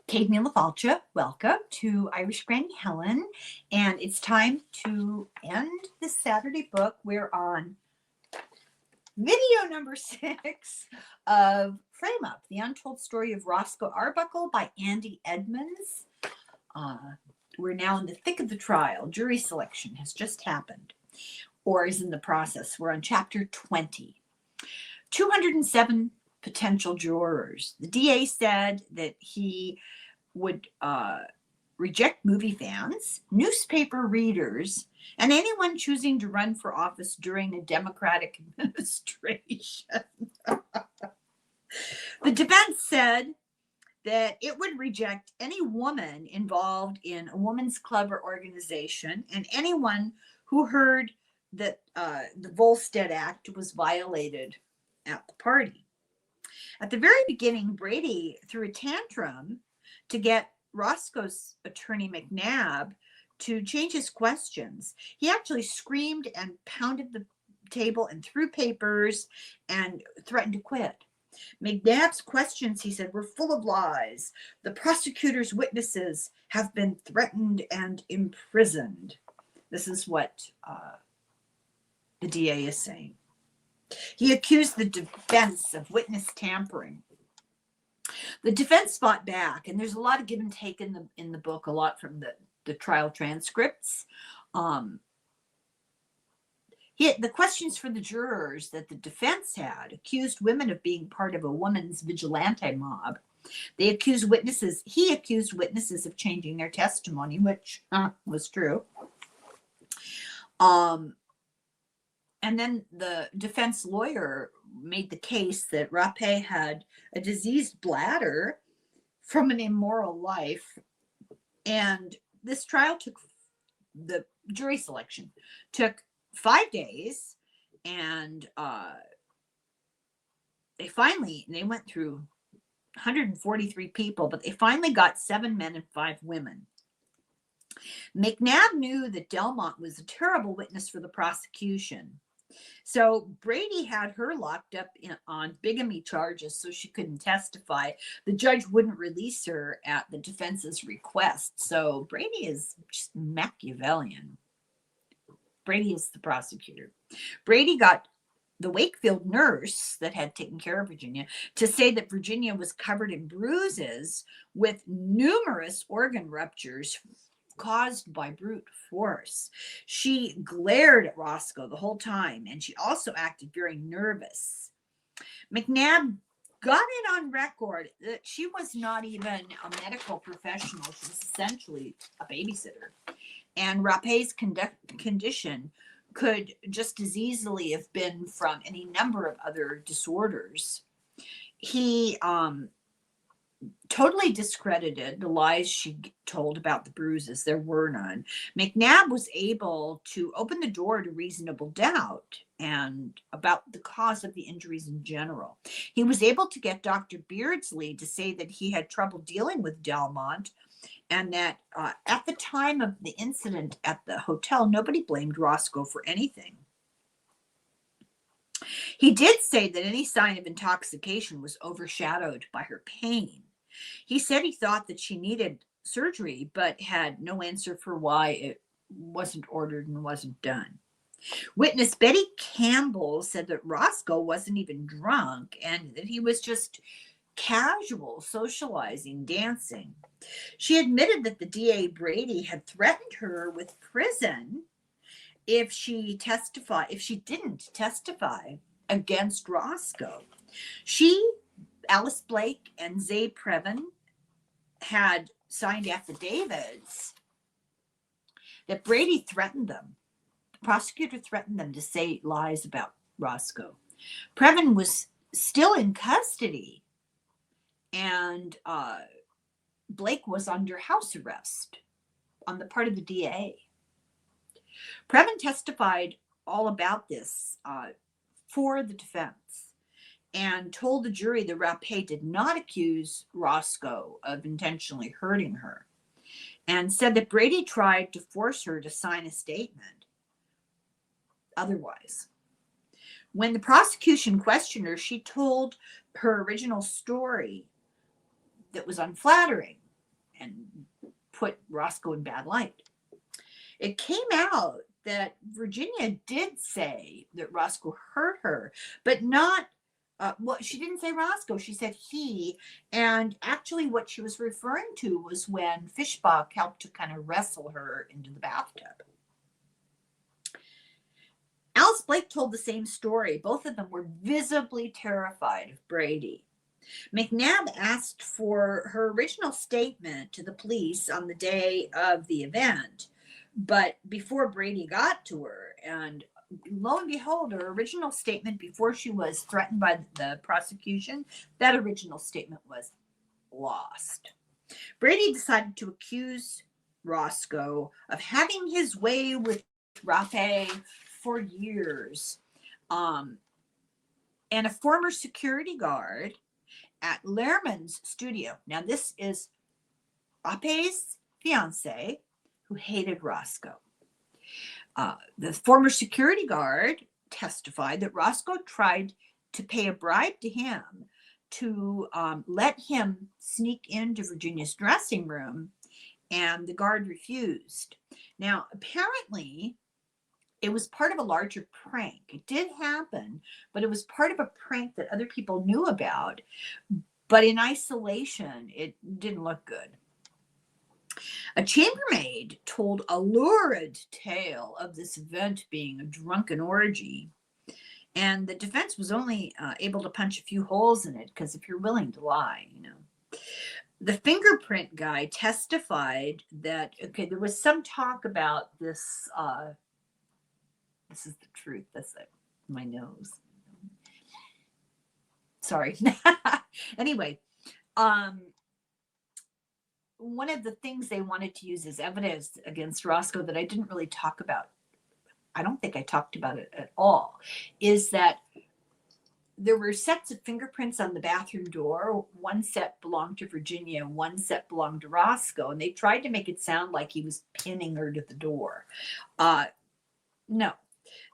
Kate LaFalcha, welcome to Irish Granny Helen. And it's time to end this Saturday book. We're on video number 6 of Frame Up, The Untold Story of Roscoe Arbuckle by Andy Edmonds. We're now in the thick of the trial. Jury selection has just happened, or is in the process. We're on chapter 20. 207 potential jurors. The DA said that he would reject movie fans, newspaper readers, and anyone choosing to run for office during a Democratic administration. The defense said that it would reject any woman involved in a women's club or organization and anyone who heard that the Volstead Act was violated at the party. At the very beginning, Brady threw a tantrum to get Roscoe's attorney McNabb to change his questions. He actually screamed and pounded the table and threw papers and threatened to quit. McNabb's questions, he said, were full of lies. The prosecutor's witnesses have been threatened and imprisoned. This is what the DA is saying. He accused the defense of witness tampering. The defense fought back, and there's a lot of give and take in the book, a lot from the trial transcripts. The questions for the jurors that the defense had accused women of being part of a women's vigilante mob. He accused witnesses of changing their testimony, which was true. And then the defense lawyer made the case that Rapé had a diseased bladder from an immoral life. And this trial the jury selection took 5 days, and they went through 143 people, but they finally got 7 men and 5 women. McNabb knew that Delmont was a terrible witness for the prosecution. So Brady had her locked up on bigamy charges so she couldn't testify. The judge wouldn't release her at the defense's request. So Brady is just Machiavellian. Brady is the prosecutor. Brady got the Wakefield nurse that had taken care of Virginia to say that Virginia was covered in bruises with numerous organ ruptures caused by brute force. She glared at Roscoe the whole time, and she also acted very nervous. McNabb got it on record that she was not even a medical professional. She was essentially a babysitter. And Rapé's condition could just as easily have been from any number of other disorders. He totally discredited the lies she told about the bruises. There were none. McNabb was able to open the door to reasonable doubt and about the cause of the injuries in general. He was able to get Dr. Beardsley to say that he had trouble dealing with Delmont, and that at the time of the incident at the hotel, nobody blamed Roscoe for anything. He did say that any sign of intoxication was overshadowed by her pain. He said he thought that she needed surgery, but had no answer for why it wasn't ordered and wasn't done. Witness Betty Campbell said that Roscoe wasn't even drunk and that he was just casual, socializing, dancing. She admitted that the DA Brady had threatened her with prison if she didn't testify against Roscoe. Alice Blake and Zay Previn had signed affidavits that Brady threatened them. The prosecutor threatened them to say lies about Roscoe. Previn was still in custody, and Blake was under house arrest on the part of the DA. Previn testified all about this for the defense and told the jury that Rapé did not accuse Roscoe of intentionally hurting her, and said that Brady tried to force her to sign a statement otherwise. When the prosecution questioned her, she told her original story that was unflattering. and put Roscoe in bad light. It came out that Virginia did say that Roscoe hurt her, but not, well, she didn't say Roscoe, she said he. And actually, what she was referring to was when Fishbach helped to kind of wrestle her into the bathtub. Alice Blake told the same story. Both of them were visibly terrified of Brady. McNabb asked for her original statement to the police on the day of the event, but before Brady got to her, and lo and behold, her original statement before she was threatened by the prosecution, that original statement was lost. Brady decided to accuse Roscoe of having his way with Rape for years. And a former security guard at Lehrman's studio. Now, this is Rape's fiance who hated Roscoe. The former security guard testified that Roscoe tried to pay a bribe to him to let him sneak into Virginia's dressing room, and the guard refused. Now, apparently, it was part of a larger prank. It did happen, but it was part of a prank that other people knew about. But in isolation, it didn't look good. A chambermaid told a lurid tale of this event being a drunken orgy, and the defense was only able to punch a few holes in it, because if you're willing to lie, you know. The fingerprint guy testified that, okay, there was some talk about this. This is the truth. That's it. My nose. Sorry. Anyway, one of the things they wanted to use as evidence against Roscoe that I didn't really talk about, I don't think I talked about it at all, is that there were sets of fingerprints on the bathroom door. One set belonged to Virginia, one set belonged to Roscoe, and they tried to make it sound like he was pinning her to the door. No.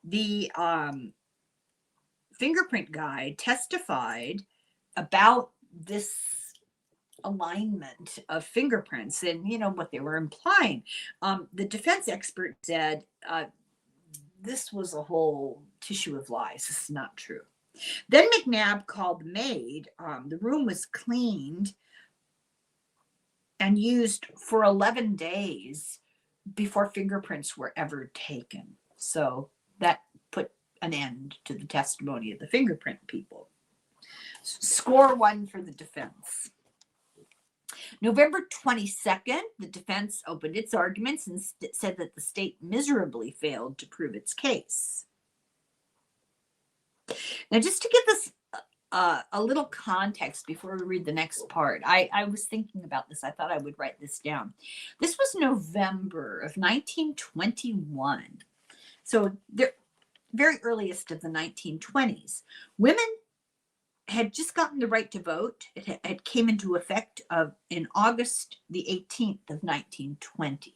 The fingerprint guy testified about this alignment of fingerprints and, you know, what they were implying. The defense expert said this was a whole tissue of lies. This is not true. Then McNabb called the maid. The room was cleaned and used for 11 days before fingerprints were ever taken. So that put an end to the testimony of the fingerprint people. Score one for the defense. November 22nd, the defense opened its arguments and said that the state miserably failed to prove its case. Now, just to give this a little context before we read the next part, I was thinking about this. I thought I would write this down. This was November of 1921. So the very earliest of the 1920s. Women had just gotten the right to vote. It came into effect in August the 18th of 1920.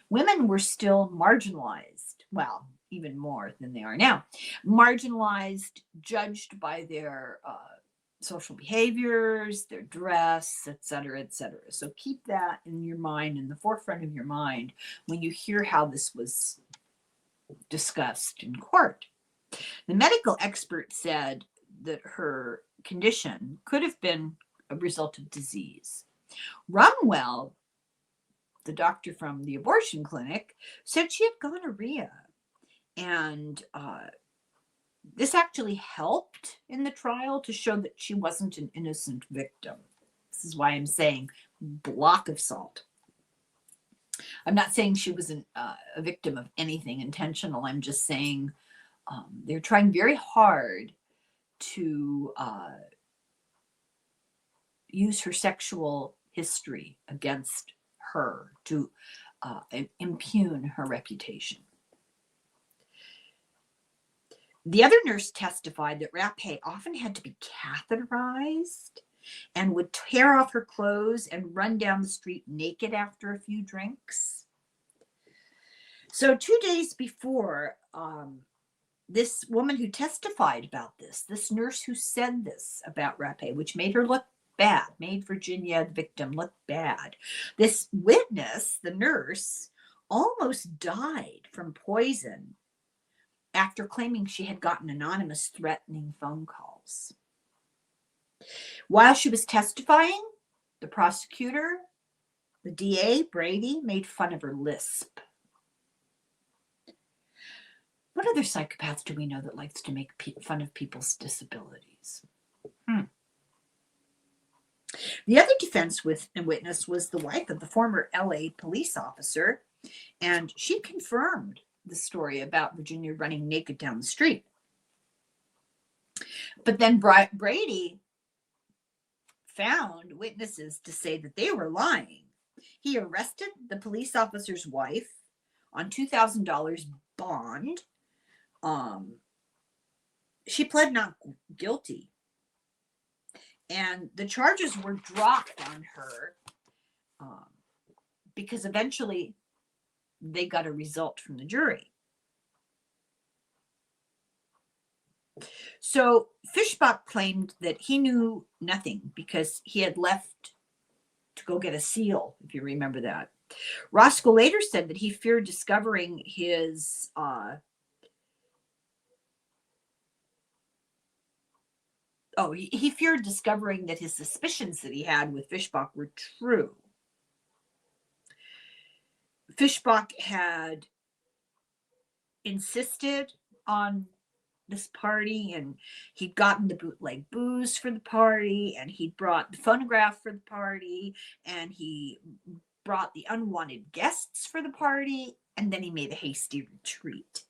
Women were still marginalized, well, even more than they are now, marginalized, judged by their social behaviors, their dress, et cetera, et cetera. So keep that in your mind, in the forefront of your mind, when you hear how this was discussed in court. The medical expert said that her condition could have been a result of disease. Rumwell, the doctor from the abortion clinic, said she had gonorrhea. And this actually helped in the trial to show that she wasn't an innocent victim. This is why I'm saying block of salt. I'm not saying she was a victim of anything intentional. I'm just saying they're trying very hard to use her sexual history against her to impugn her reputation. The other nurse testified that Rape often had to be catheterized and would tear off her clothes and run down the street naked after a few drinks. So 2 days before, this woman who testified about this nurse who said this about Rape, which made her look bad, made Virginia, the victim, look bad. This witness, the nurse, almost died from poison after claiming she had gotten anonymous threatening phone calls. While she was testifying, the prosecutor, the DA, Brady, made fun of her lisp. What other psychopath do we know that likes to make fun of people's disabilities? The other defense witness was the wife of the former LA police officer, and she confirmed the story about Virginia running naked down the street. But then Brady found witnesses to say that they were lying. He arrested the police officer's wife on $2,000 bond. She pled not guilty, and the charges were dropped on her because eventually they got a result from the jury. So Fishbach claimed that he knew nothing because he had left to go get a seal, if you remember that. Roscoe later said that he feared discovering his he feared discovering that his suspicions that he had with Fishbach were true. Fishbach had insisted on this party, and he'd gotten the bootleg booze for the party, and he brought the phonograph for the party, and he brought the unwanted guests for the party, and then he made a hasty retreat.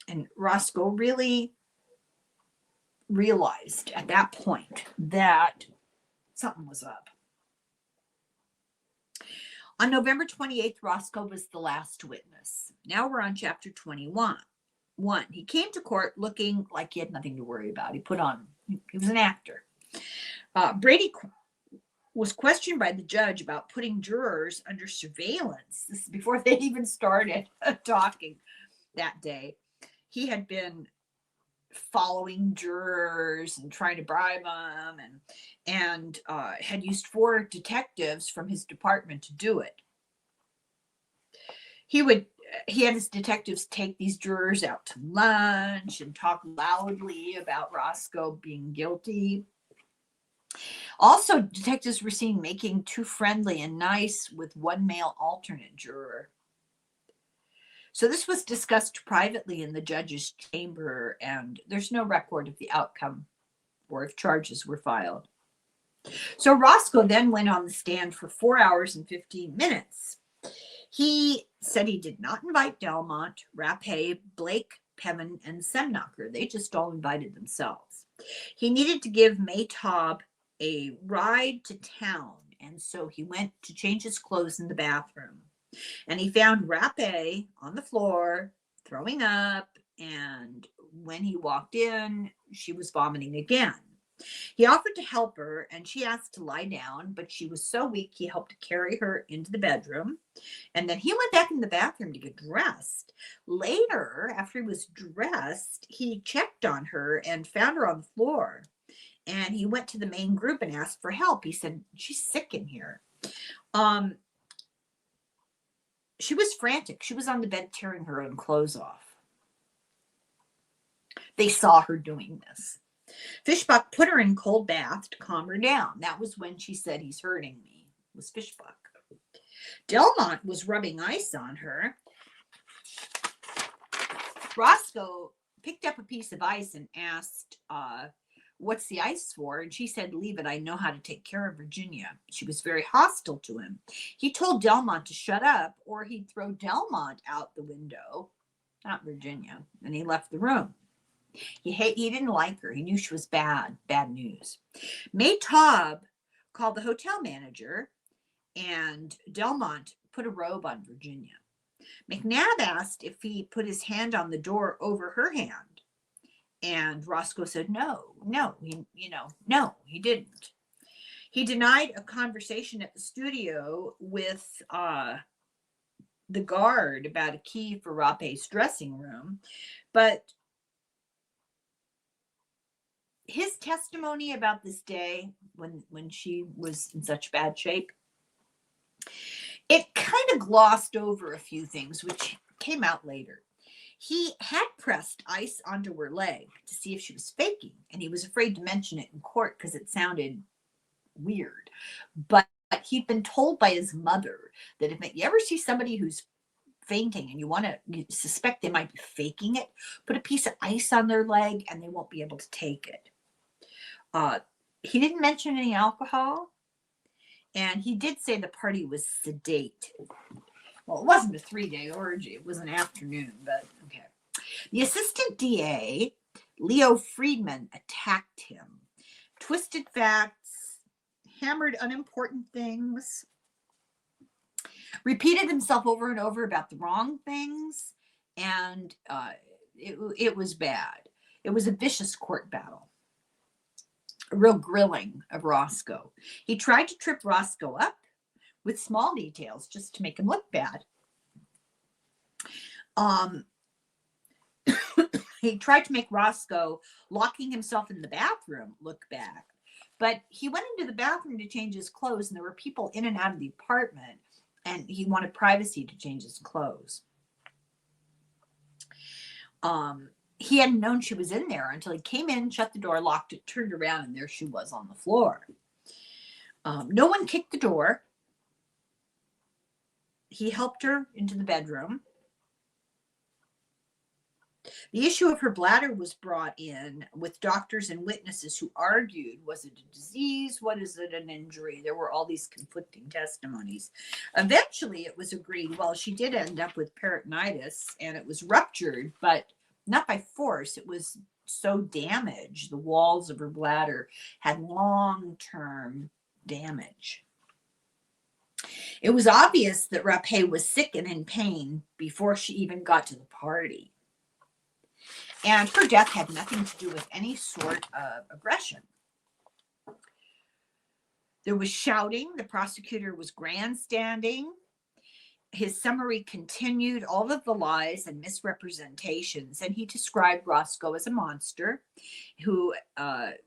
And Roscoe really realized at that point that something was up. On November 28th, Roscoe was the last witness. Now we're on chapter 21. He came to court looking like he had nothing to worry about. He was an actor. Brady was questioned by the judge about putting jurors under surveillance. This is before they even started talking that day. He had been following jurors and trying to bribe them, and had used 4 detectives from his department to do it. He had his detectives take these jurors out to lunch and talk loudly about Roscoe being guilty. Also, detectives were seen making too friendly and nice with one male alternate juror. So this was discussed privately in the judge's chamber, and there's no record of the outcome or if charges were filed. So Roscoe then went on the stand for 4 hours and 15 minutes. He said he did not invite Delmont, Rapé, Blake, Pevin, and Semnocker. They just all invited themselves. He needed to give Maytaub a ride to town, and so he went to change his clothes in the bathroom. And he found Rapé on the floor, throwing up, and when he walked in, she was vomiting again. He offered to help her, and she asked to lie down, but she was so weak he helped to carry her into the bedroom. And then he went back in the bathroom to get dressed. Later, after he was dressed, he checked on her and found her on the floor. And he went to the main group and asked for help. He said, "She's sick in here." She was frantic. She was on the bed tearing her own clothes off. They saw her doing this. Fishbach put her in cold bath to calm her down. That was when she said, "He's hurting me," was Fishbach. Delmont was rubbing ice on her. Roscoe picked up a piece of ice and asked, "What's the ice for?" And she said, "Leave it. I know how to take care of Virginia." She was very hostile to him. He told Delmont to shut up or he'd throw Delmont out the window, not Virginia. And he left the room. He didn't like her. He knew she was bad news. Maytaub called the hotel manager, and Delmont put a robe on Virginia. McNabb asked if he put his hand on the door over her hand. And Roscoe said, no, he didn't. He denied a conversation at the studio with the guard about a key for Rapé's dressing room, but his testimony about this day when she was in such bad shape, it kind of glossed over a few things which came out later. He had pressed ice onto her leg to see if she was faking, and he was afraid to mention it in court because it sounded weird. But he'd been told by his mother that if you ever see somebody who's fainting and you suspect they might be faking it, put a piece of ice on their leg and they won't be able to take it. He didn't mention any alcohol, and he did say the party was sedate. Well, it wasn't a 3-day orgy. It was an afternoon, but okay. The assistant DA, Leo Friedman, attacked him, twisted facts, hammered unimportant things, repeated himself over and over about the wrong things, and it was bad. It was a vicious court battle, a real grilling of Roscoe. He tried to trip Roscoe up with small details just to make him look bad. He tried to make Roscoe locking himself in the bathroom look bad. But he went into the bathroom to change his clothes, and there were people in and out of the apartment, and he wanted privacy to change his clothes. He hadn't known she was in there until he came in, shut the door, locked it, turned around, and there she was on the floor. No one kicked the door. He helped her into the bedroom. The issue of her bladder was brought in with doctors and witnesses who argued, was it a disease? What is it, an injury? There were all these conflicting testimonies. Eventually, it was agreed, well, she did end up with peritonitis, and it was ruptured, but not by force. It was so damaged. The walls of her bladder had long-term damage. It was obvious that Rapé was sick and in pain before she even got to the party. And her death had nothing to do with any sort of aggression. There was shouting. The prosecutor was grandstanding. His summary continued all of the lies and misrepresentations, and he described Roscoe as a monster, who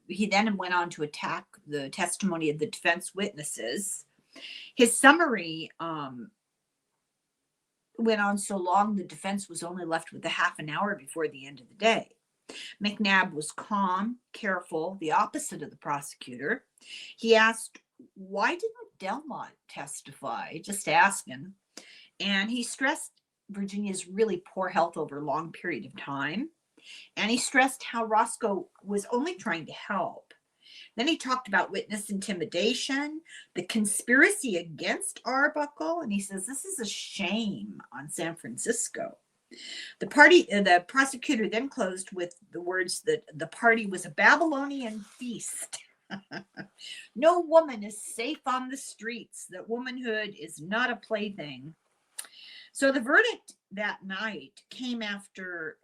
he then went on to attack the testimony of the defense witnesses. His summary went on so long, the defense was only left with a half an hour before the end of the day. McNabb was calm, careful, the opposite of the prosecutor. He asked, why didn't Delmont testify? Just asking. And he stressed Virginia's really poor health over a long period of time. And he stressed how Roscoe was only trying to help. Then he talked about witness intimidation, the conspiracy against Arbuckle, and he says this is a shame on San Francisco. The prosecutor then closed with the words that the party was a Babylonian feast. No woman is safe on the streets, that womanhood is not a plaything. So the verdict that night came after,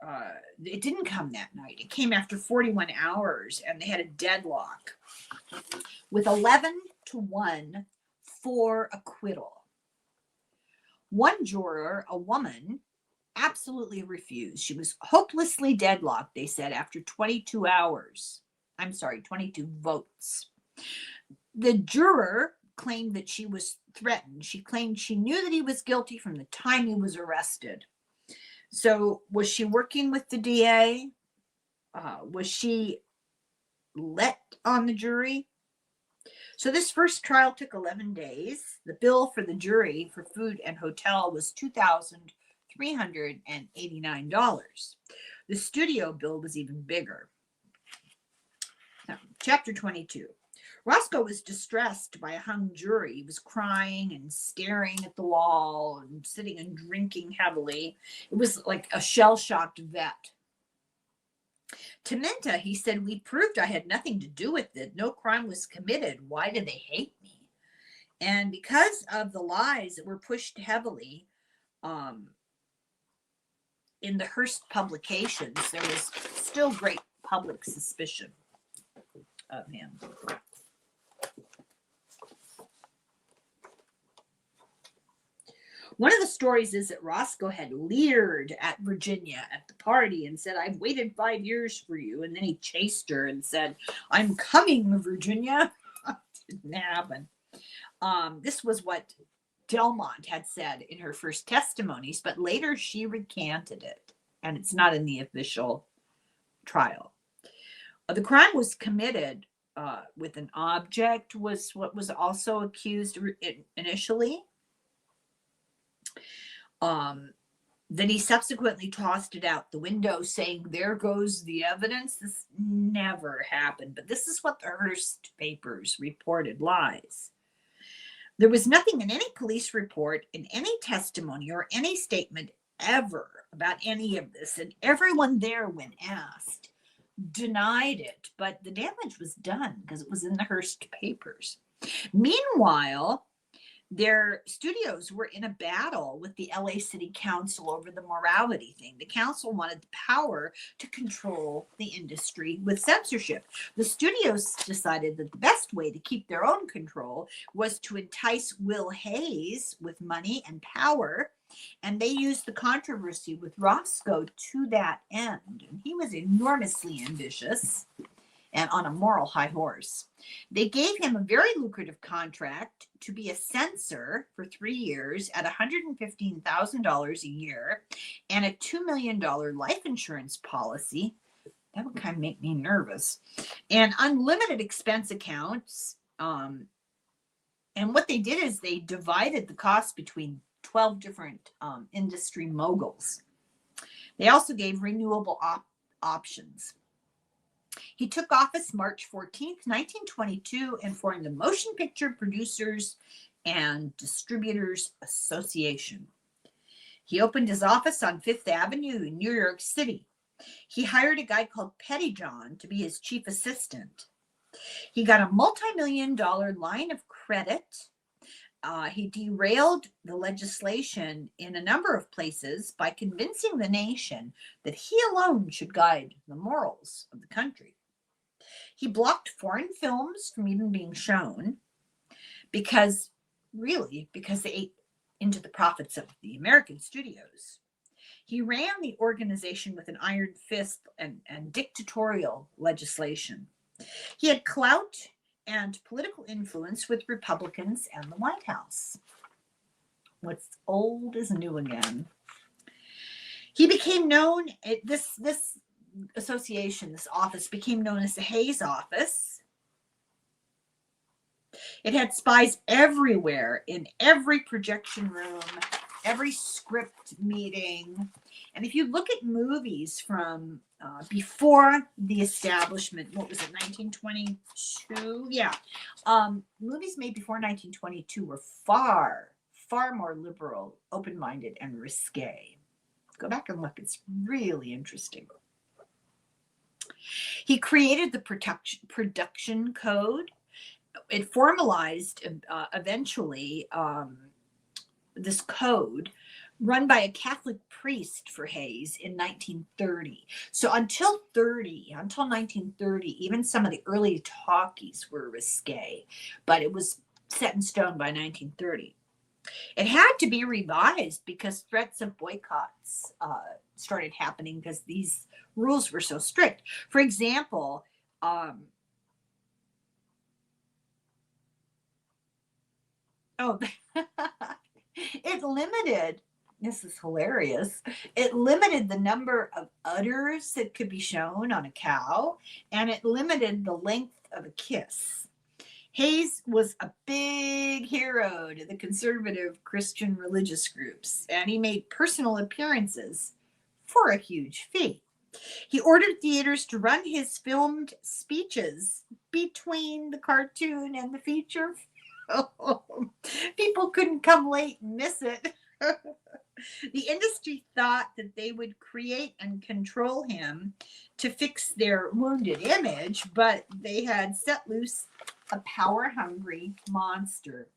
it didn't come that night. It came after 41 hours, and they had a deadlock with 11-1 for acquittal. One juror, a woman, absolutely refused. She was hopelessly deadlocked, they said, after 22 votes. The juror claimed that she was threatened. She claimed she knew that he was guilty from the time he was arrested. So was she working with the DA? Was she let on the jury? So this first trial took 11 days. The bill for the jury for food and hotel was $2,389. The studio bill was even bigger. Now, chapter 22. Roscoe was distressed by a hung jury. He was crying and staring at the wall and sitting and drinking heavily. It was like a shell-shocked vet. To Minta, he said, we proved I had nothing to do with it. No crime was committed. Why did they hate me? And because of the lies that were pushed heavily in the Hearst publications, there was still great public suspicion of him. One of the stories is that Roscoe had leered at Virginia at the party and said, "I've waited 5 years for you." And then he chased her and said, "I'm coming, Virginia." Didn't happen. This was what Delmont had said in her first testimonies, but later she recanted it, and it's not in the official trial. The crime was committed with an object, was what was also accused initially. Then he subsequently tossed it out the window, saying, "There goes the evidence." This never happened, but this is what the Hearst papers reported lies. There was nothing in any police report, in any testimony, or any statement ever about any of this, and everyone there, when asked, denied it. But the damage was done because it was in the Hearst papers. Meanwhile, their studios were in a battle with the LA City Council over the morality thing. The council wanted the power to control the industry with censorship. The studios decided that the best way to keep their own control was to entice Will Hayes with money and power, and they used the controversy with Roscoe to that end. And he was enormously ambitious and on a moral high horse. They gave him a very lucrative contract to be a censor for 3 years at $115,000 a year and a $2 million life insurance policy. That would kind of make me nervous. And unlimited expense accounts. And what they did is they divided the cost between 12 different industry moguls. They also gave renewable options. He took office March 14th, 1922, and formed the Motion Picture Producers and Distributors Association. He opened his office on Fifth Avenue in New York City. He hired a guy called Pettyjohn to be his chief assistant. He got a multi-million-dollar line of credit. He derailed the legislation in a number of places by convincing the nation that he alone should guide the morals of the country. He blocked foreign films from even being shown because they ate into the profits of the American studios. He ran the organization with an iron fist and dictatorial legislation. He had clout and political influence with Republicans and the White House. What's old is new again. He became known, this association, this office became known as the Hayes office. It had spies everywhere, in every projection room, every script meeting. And if you look at movies from before the establishment, what was it, 1922? Yeah. Movies made before 1922 were far, far more liberal, open-minded, and risque. Go back and look. It's really interesting. He created the production code. It formalized eventually this code run by a Catholic priest for Hayes in 1930. So until 1930, even some of the early talkies were risque, but it was set in stone by 1930. It had to be revised because threats of boycotts started happening because these rules were so strict. For example, it limited, this is hilarious, it limited the number of udders that could be shown on a cow, and it limited the length of a kiss. Hayes was a big hero to the conservative Christian religious groups, and he made personal appearances for a huge fee. He ordered theaters to run his filmed speeches between the cartoon and the feature film. People couldn't come late and miss it. The industry thought that they would create and control him to fix their wounded image, but they had set loose a power-hungry monster.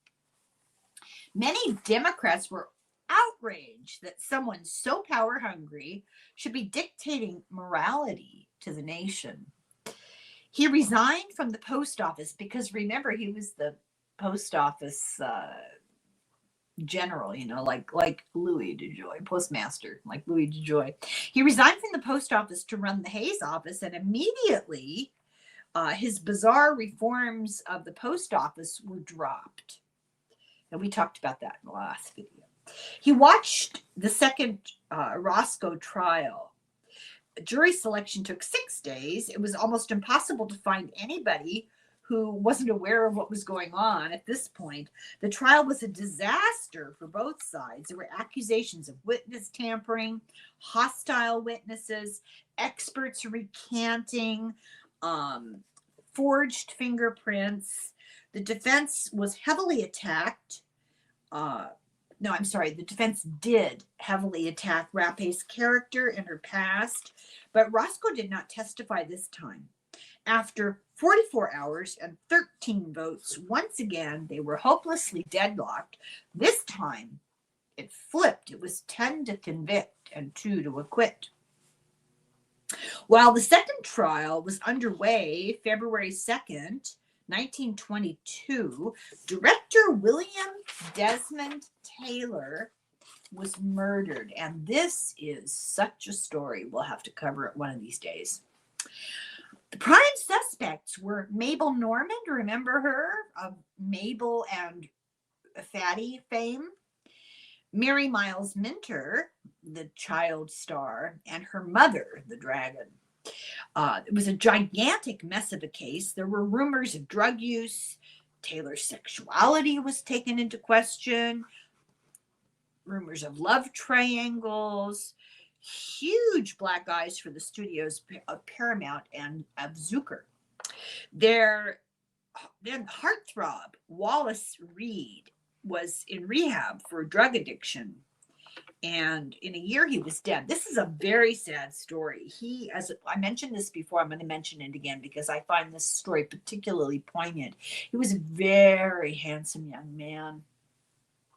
Many Democrats were outraged that someone so power-hungry should be dictating morality to the nation. He resigned from the post office because, remember, he was the post office general, like Louis DeJoy, postmaster, like Louis DeJoy. He resigned from the post office to run the Hayes office, and immediately his bizarre reforms of the post office were dropped. And we talked about that in the last video. He watched the second Roscoe trial. Jury selection took 6 days. It was almost impossible to find anybody who wasn't aware of what was going on at this point. The trial was a disaster for both sides. There were accusations of witness tampering, hostile witnesses, experts recanting, forged fingerprints. The defense was heavily attacked. The defense did heavily attack Rapé's character and her past, but Roscoe did not testify this time. After 44 hours and 13 votes, once again, they were hopelessly deadlocked. This time, it flipped. It was 10 to convict and 2 to acquit. While the second trial was underway, February 2nd, 1922, director William Desmond Taylor was murdered. And this is such a story we'll have to cover it one of these days. The prime suspects were Mabel Normand, remember her, of Mabel and Fatty fame, Mary Miles Minter, the child star, and her mother, the dragon. It was a gigantic mess of a case. There were rumors of drug use. Taylor's sexuality was taken into question. Rumors of love triangles. Huge black eyes for the studios of Paramount and of Zucker. Then heartthrob Wallace Reed was in rehab for drug addiction. And in a year, he was dead. This is a very sad story. He, as I mentioned this before, I'm going to mention it again because I find this story particularly poignant. He was a very handsome young man,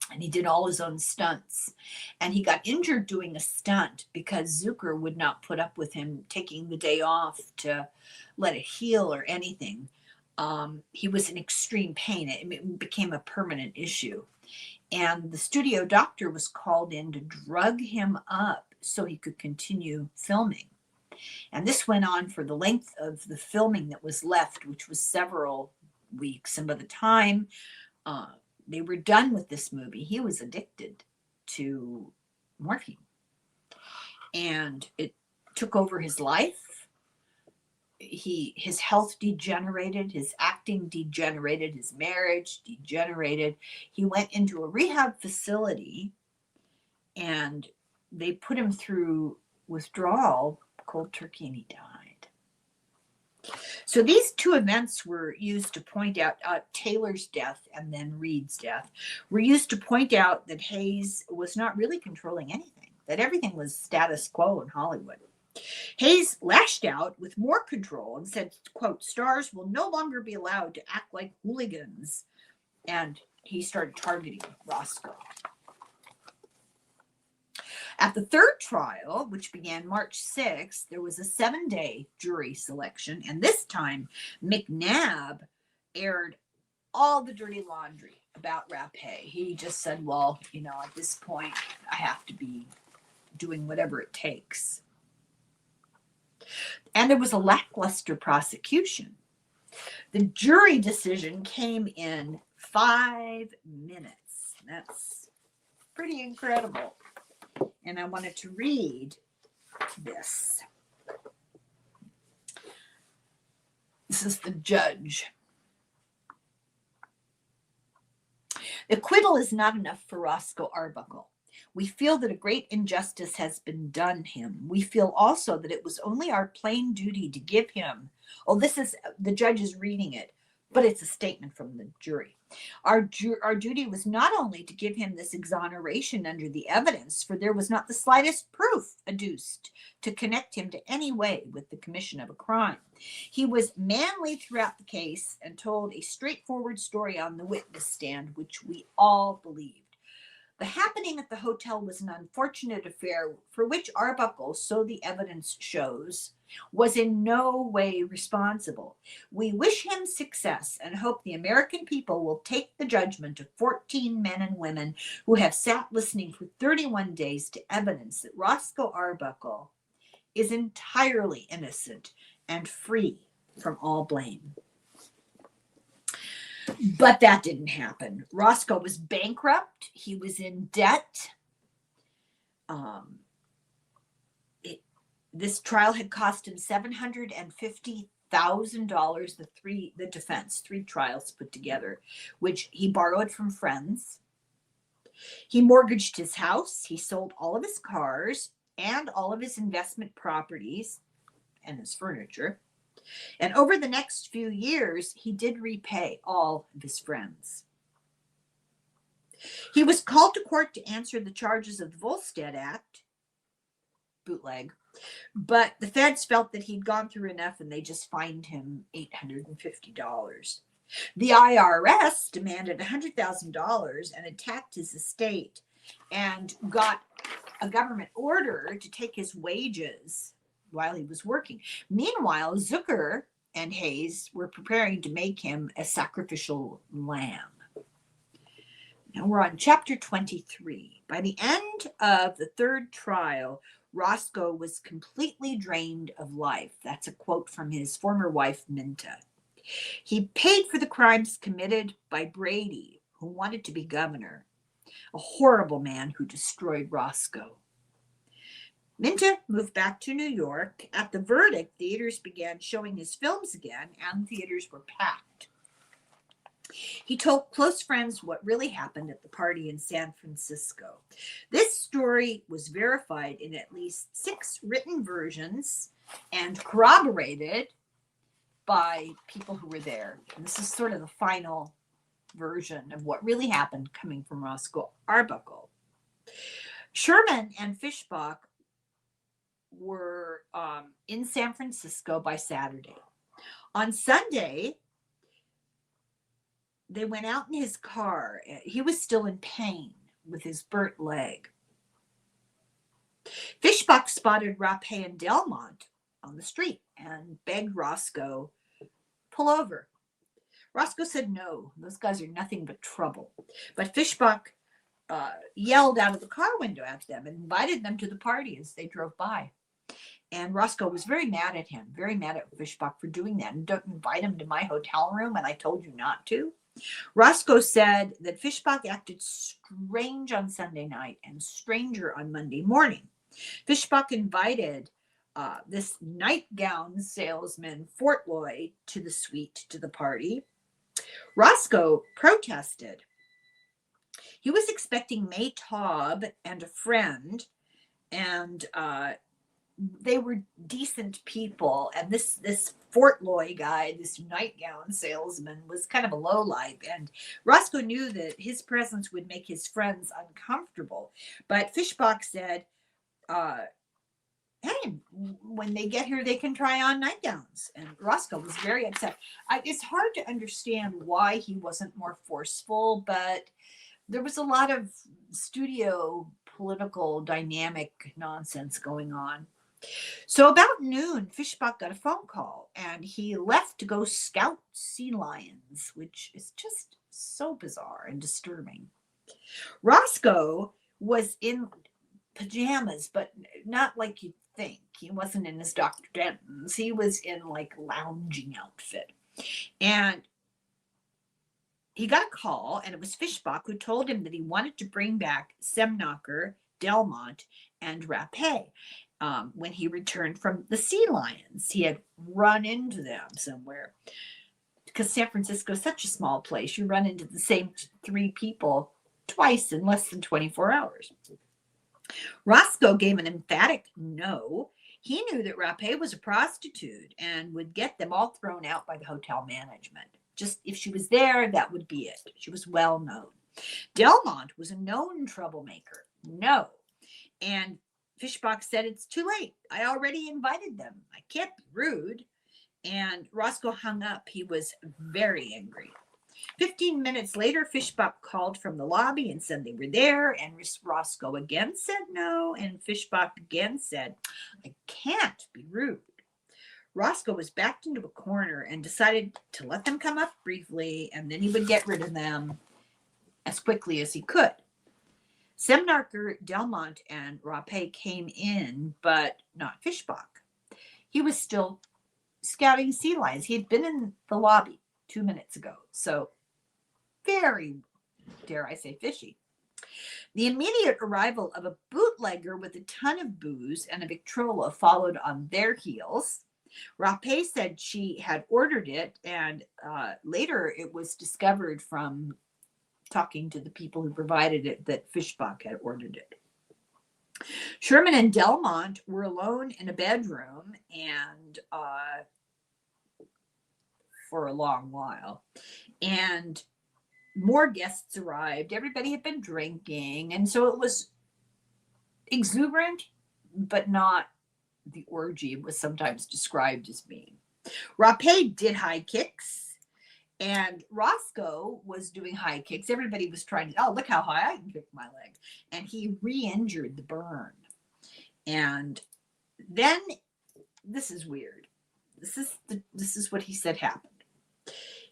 and he did all his own stunts. And he got injured doing a stunt because Zucker would not put up with him taking the day off to let it heal or anything. He was in extreme pain. It became a permanent issue. And the studio doctor was called in to drug him up so he could continue filming. And this went on for the length of the filming that was left, which was several weeks. And by the time they were done with this movie, he was addicted to morphine. And it took over his life. His health degenerated, his acting degenerated, his marriage degenerated. He went into a rehab facility and they put him through withdrawal cold turkey, and he died. So these two events were used to point out Taylor's death and then Reed's death were used to point out that Hayes was not really controlling anything, that everything was status quo in Hollywood. Hayes lashed out with more control and said, quote, stars will no longer be allowed to act like hooligans. And he started targeting Roscoe. At the third trial, which began March 6th, there was a 7-day jury selection. And this time, McNabb aired all the dirty laundry about Rapé. He just said, well, at this point, I have to be doing whatever it takes. And there was a lackluster prosecution. The jury decision came in 5 minutes. That's pretty incredible. And I wanted to read this. This is the judge. Acquittal is not enough for Roscoe Arbuckle. We feel that a great injustice has been done him. We feel also that it was only our plain duty to give him, this is, the judge is reading it, but it's a statement from the jury. Our duty was not only to give him this exoneration under the evidence, for there was not the slightest proof adduced to connect him to any way with the commission of a crime. He was manly throughout the case and told a straightforward story on the witness stand, which we all believed. The happening at the hotel was an unfortunate affair for which Arbuckle, so the evidence shows, was in no way responsible. We wish him success and hope the American people will take the judgment of 14 men and women who have sat listening for 31 days to evidence that Roscoe Arbuckle is entirely innocent and free from all blame. But that didn't happen. Roscoe was bankrupt. He was in debt. This trial had cost him $750,000. The defense, 3 trials put together, which he borrowed from friends. He mortgaged his house. He sold all of his cars and all of his investment properties and his furniture. And over the next few years, he did repay all of his friends. He was called to court to answer the charges of the Volstead Act, bootleg, but the feds felt that he'd gone through enough and they just fined him $850. The IRS demanded $100,000 and attacked his estate and got a government order to take his wages while he was working. Meanwhile, Zucker and Hayes were preparing to make him a sacrificial lamb. Now we're on chapter 23. By the end of the 3rd trial, Roscoe was completely drained of life. That's a quote from his former wife, Minta. He paid for the crimes committed by Brady, who wanted to be governor, a horrible man who destroyed Roscoe. Minta moved back to New York. At the verdict, theaters began showing his films again, and theaters were packed. He told close friends what really happened at the party in San Francisco. This story was verified in at least 6 written versions and corroborated by people who were there. And this is sort of the final version of what really happened coming from Roscoe Arbuckle. Sherman and Fishbach were in San Francisco by Saturday. On Sunday, they went out in his car. He was still in pain with his burnt leg. Fishbach spotted Rapé and Delmont on the street and begged Roscoe, pull over. Roscoe said no, those guys are nothing but trouble. But Fishbach yelled out of the car window at them and invited them to the party as they drove by. And Roscoe was very mad at him, very mad at Fishbach for doing that. And don't invite him to my hotel room, and I told you not to. Roscoe said that Fishbach acted strange on Sunday night and stranger on Monday morning. Fishbach invited this nightgown salesman, Fortloy, to the suite, to the party. Roscoe protested. He was expecting May Taub and a friend, and they were decent people. And this Fortloy guy, this nightgown salesman, was kind of a lowlife. And Roscoe knew that his presence would make his friends uncomfortable. But Fishbach said, hey, when they get here, they can try on nightgowns. And Roscoe was very upset. It's hard to understand why he wasn't more forceful, but there was a lot of studio political dynamic nonsense going on. So about noon, Fishbach got a phone call, and he left to go scout sea lions, which is just so bizarre and disturbing. Roscoe was in pajamas, but not like you'd think. He wasn't in his Dr. Denton's. He was in like lounging outfit. And he got a call, and it was Fishbach who told him that he wanted to bring back Semnocker, Delmont, and Rapé. When he returned from the sea lions, he had run into them somewhere. Because San Francisco is such a small place, you run into the same 3 people twice in less than 24 hours. Roscoe gave an emphatic no. He knew that Rapé was a prostitute and would get them all thrown out by the hotel management. Just if she was there, that would be it. She was well known. Delmont was a known troublemaker. No. And Fishbach said, it's too late. I already invited them. I can't be rude. And Roscoe hung up. He was very angry. 15 minutes later, Fishbach called from the lobby and said they were there, and Roscoe again said no, and Fishbach again said, I can't be rude. Roscoe was backed into a corner and decided to let them come up briefly, and then he would get rid of them as quickly as he could. Semnarker, Delmont, and Rappe came in, but not Fishbach. He was still scouting sea lions. He had been in the lobby 2 minutes ago, so very, dare I say, fishy. The immediate arrival of a bootlegger with a ton of booze and a Victrola followed on their heels. Rappe said she had ordered it, and later it was discovered from talking to the people who provided it that Fishbach had ordered it. Sherman and Delmont were alone in a bedroom and for a long while. And more guests arrived. Everybody had been drinking. And so it was exuberant, but not the orgy it was sometimes described as being. Rappe did high kicks, and Roscoe was doing high kicks. Everybody was trying to, oh, look how high I can kick my leg. And he re-injured the burn. And then, this is weird. This is what he said happened.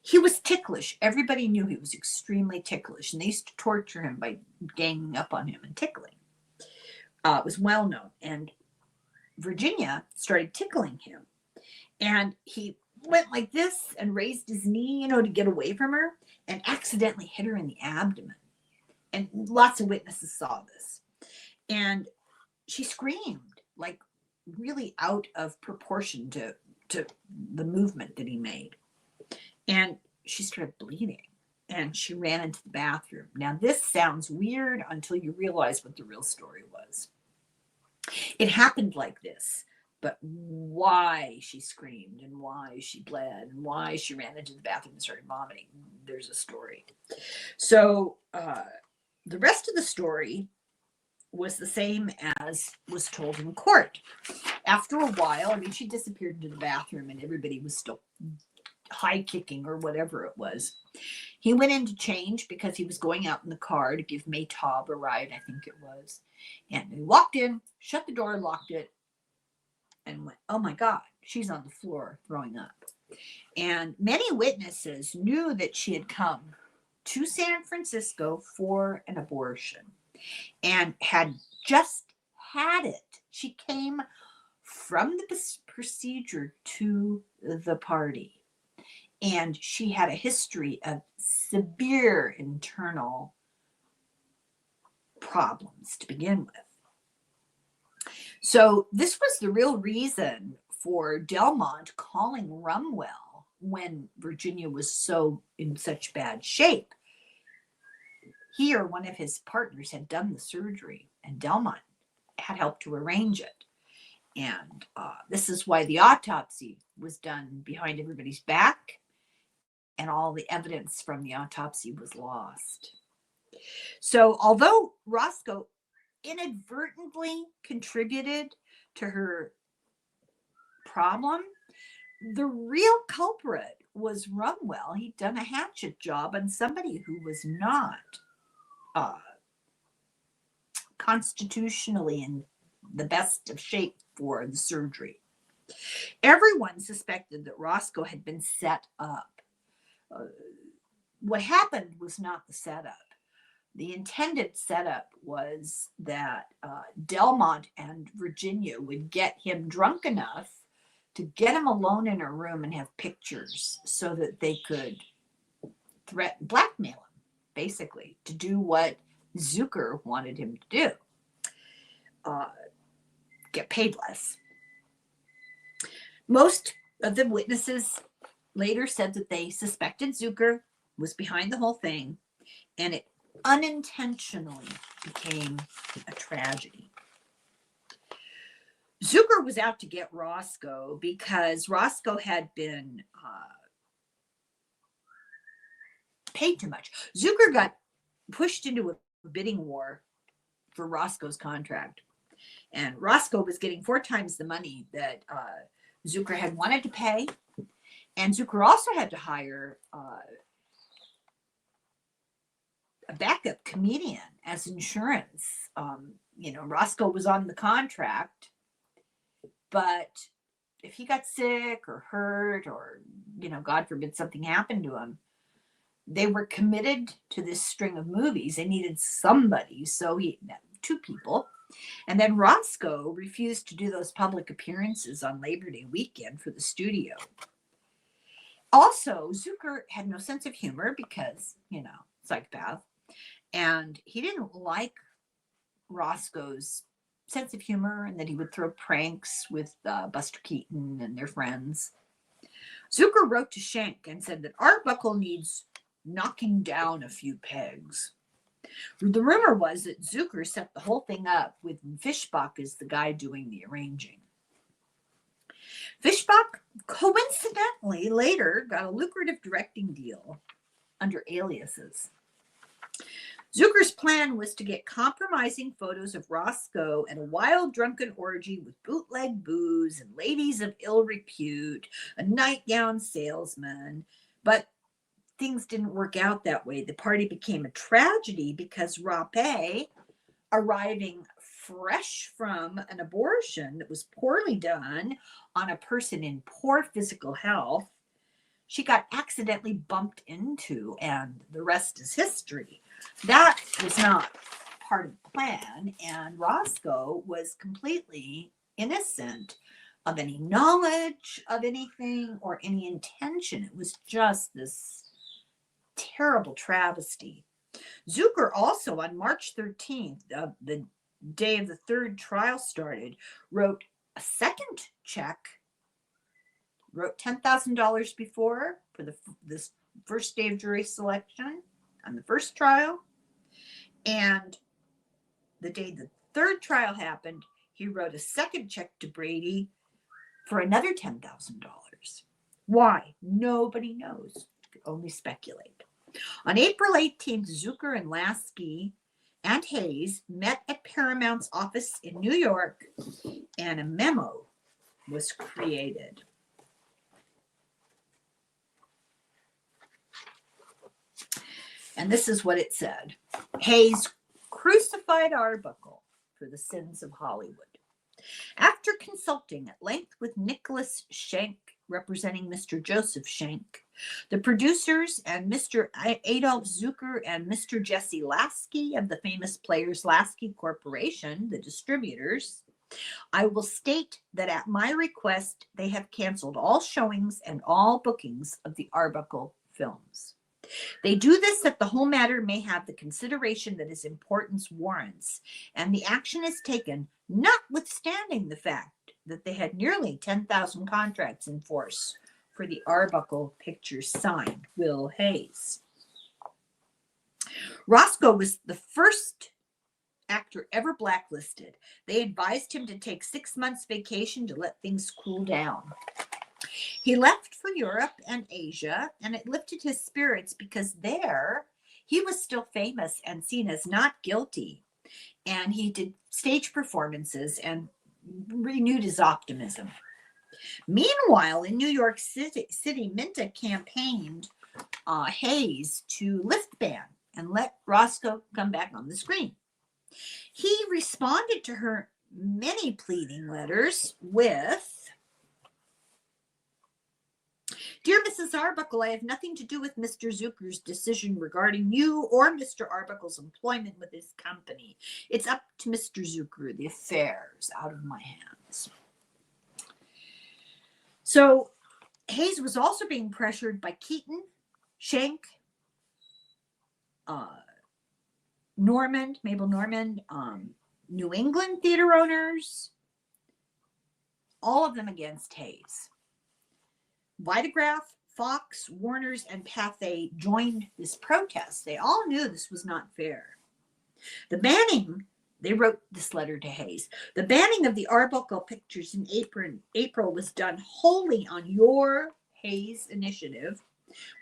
He was ticklish. Everybody knew he was extremely ticklish, and they used to torture him by ganging up on him and tickling. It was well known. And Virginia started tickling him. And he went like this and raised his knee, to get away from her, and accidentally hit her in the abdomen. And lots of witnesses saw this. And she screamed, like really out of proportion to the movement that he made. And she started bleeding, and she ran into the bathroom. Now, this sounds weird until you realize what the real story was. It happened like this, but why she screamed and why she bled and why she ran into the bathroom and started vomiting, there's a story. So the rest of the story was the same as was told in court. After a while, she disappeared into the bathroom and everybody was still high kicking or whatever it was. He went in to change because he was going out in the car to give Maytaub a ride, I think it was. And he walked in, shut the door, locked it, and went, oh my God, she's on the floor throwing up. And many witnesses knew that she had come to San Francisco for an abortion and had just had it. She came from the procedure to the party. And she had a history of severe internal problems to begin with. So this was the real reason for Delmont calling Rumwell when Virginia was in such bad shape. He or one of his partners had done the surgery, and Delmont had helped to arrange it. And this is why the autopsy was done behind everybody's back, and all the evidence from the autopsy was lost. So although Roscoe inadvertently contributed to her problem, the real culprit was Rumwell. He'd done a hatchet job on somebody who was not constitutionally in the best of shape for the surgery. Everyone suspected that Roscoe had been set up. What happened was not the setup. The intended setup was that Delmont and Virginia would get him drunk enough to get him alone in a room and have pictures so that they could blackmail him, basically, to do what Zucker wanted him to do, get paid less. Most of the witnesses later said that they suspected Zucker was behind the whole thing, and it unintentionally became a tragedy. Zucker was out to get Roscoe because Roscoe had been paid too much. Zucker got pushed into a bidding war for Roscoe's contract, and Roscoe was getting 4 times the money that Zucker had wanted to pay. And Zucker also had to hire a backup comedian as insurance. Roscoe was on the contract, but if he got sick or hurt or, God forbid something happened to him, they were committed to this string of movies. They needed somebody. So two people. And then Roscoe refused to do those public appearances on Labor Day weekend for the studio. Also, Zucker had no sense of humor because, psychopath. And he didn't like Roscoe's sense of humor and that he would throw pranks with Buster Keaton and their friends. Zucker wrote to Schenck and said that Arbuckle needs knocking down a few pegs. The rumor was that Zucker set the whole thing up with Fischbach as the guy doing the arranging. Fischbach coincidentally later got a lucrative directing deal under aliases. Zucker's plan was to get compromising photos of Roscoe at a wild drunken orgy with bootleg booze and ladies of ill repute, a nightgown salesman, but things didn't work out that way. The party became a tragedy because Rappe, arriving fresh from an abortion that was poorly done on a person in poor physical health, she got accidentally bumped into, and the rest is history. That was not part of the plan, and Roscoe was completely innocent of any knowledge of anything or any intention. It was just this terrible travesty. Zucker also, on March 13th, the day of the third trial started, wrote a second check, wrote $10,000 before for this first day of jury selection on the first trial. And the day the third trial happened, he wrote a second check to Brady for another $10,000. Why? Nobody knows. You can only speculate. On April 18th, Zucker and Lasky and Hayes met at Paramount's office in New York, and a memo was created. And this is what it said. Hayes crucified Arbuckle for the sins of Hollywood. After consulting at length with Nicholas Schenck, representing Mr. Joseph Schenck, the producers, and Mr. Adolf Zucker and Mr. Jesse Lasky of the famous Players Lasky Corporation, the distributors, I will state that at my request, they have canceled all showings and all bookings of the Arbuckle films. They do this that the whole matter may have the consideration that its importance warrants, and the action is taken notwithstanding the fact that they had nearly 10,000 contracts in force for the Arbuckle pictures. Signed, Will Hayes. Roscoe was the first actor ever blacklisted. They advised him to take 6 months vacation to let things cool down. He left for Europe and Asia, and it lifted his spirits because there he was still famous and seen as not guilty. And he did stage performances and renewed his optimism. Meanwhile, in New York City, Minta campaigned Hayes to lift the ban and let Roscoe come back on the screen. He responded to her many pleading letters with, Dear Mrs. Arbuckle, I have nothing to do with Mr. Zucker's decision regarding you or Mr. Arbuckle's employment with his company. It's up to Mr. Zucker. The affair's out of my hands. So Hayes was also being pressured by Keaton, Schenck, Mabel Normand, New England theater owners, all of them against Hayes. Vitagraph, Fox, Warner's, and Pathé joined this protest. They all knew this was not fair. The banning, they wrote this letter to Hayes, the banning of the Arbuckle pictures in April was done wholly on your Hayes initiative,